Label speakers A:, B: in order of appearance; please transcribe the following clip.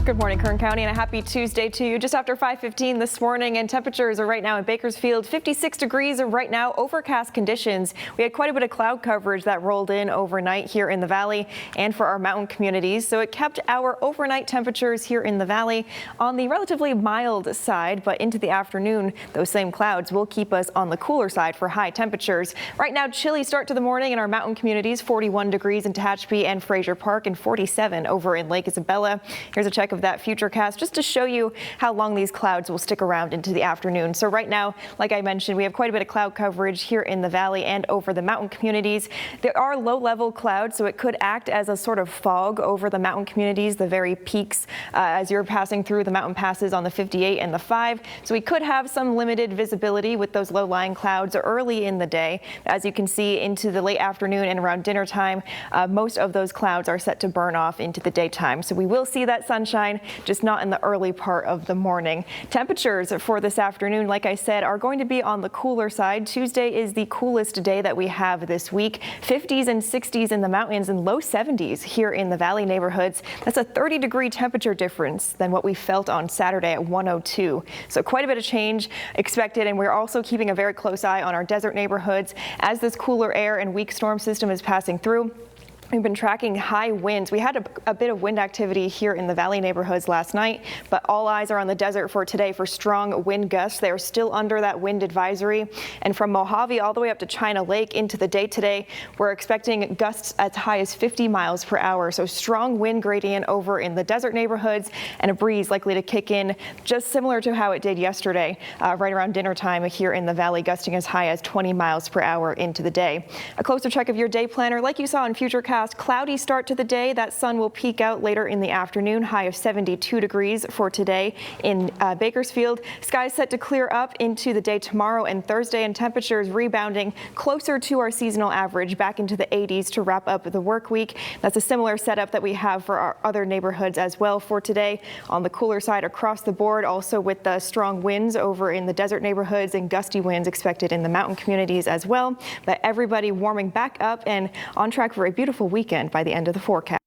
A: Good morning, Kern County, and a happy Tuesday to you. Just after 5:15 this morning, and temperatures are right now in Bakersfield 56 degrees right now, overcast conditions. We had quite a bit of cloud coverage that rolled in overnight here in the valley and for our mountain communities. So it kept our overnight temperatures here in the valley on the relatively mild side, but into the afternoon, those same clouds will keep us on the cooler side for high temperatures. Right now, chilly start to the morning in our mountain communities, 41 degrees in Tehachapi and Fraser Park and 47 over in Lake Isabella. Here's a check of that future cast just to show you how long these clouds will stick around into the afternoon. So right now, like I mentioned, we have quite a bit of cloud coverage here in the valley and over the mountain communities. There are low-level clouds, so it could act as a sort of fog over the mountain communities, the very peaks as you're passing through the mountain passes on the 58 and the 5. So we could have some limited visibility with those low-lying clouds early in the day. As you can see, into the late afternoon and around dinner time, most of those clouds are set to burn off into the daytime. So we will see that sunshine, just not in the early part of the morning. Temperatures for this afternoon, like I said, are going to be on the cooler side. Tuesday is the coolest day that we have this week. 50s and 60s in the mountains and low 70s here in the valley neighborhoods. That's a 30-degree temperature difference than what we felt on Saturday at 102. So quite a bit of change expected, and we're also keeping a very close eye on our desert neighborhoods as this cooler air and weak storm system is passing through. We've been tracking high winds. We had a bit of wind activity here in the valley neighborhoods last night, but all eyes are on the desert for today for strong wind gusts. They are still under that wind advisory. And from Mojave all the way up to China Lake into the day today, we're expecting gusts as high as 50 miles per hour. So strong wind gradient over in the desert neighborhoods and a breeze likely to kick in just similar to how it did yesterday, right around dinner time here in the valley, gusting as high as 20 miles per hour into the day. A closer check of your day planner, like you saw in Futurecast. Cloudy start to the day. That sun will peak out later in the afternoon. High of 72 degrees for today in Bakersfield. Skies set to clear up into the day tomorrow and Thursday, and temperatures rebounding closer to our seasonal average, back into the 80s to wrap up the work week. That's a similar setup that we have for our other neighborhoods as well for today. On the cooler side across the board, also with the strong winds over in the desert neighborhoods and gusty winds expected in the mountain communities as well. But everybody warming back up and on track for a beautiful weekend by the end of the forecast.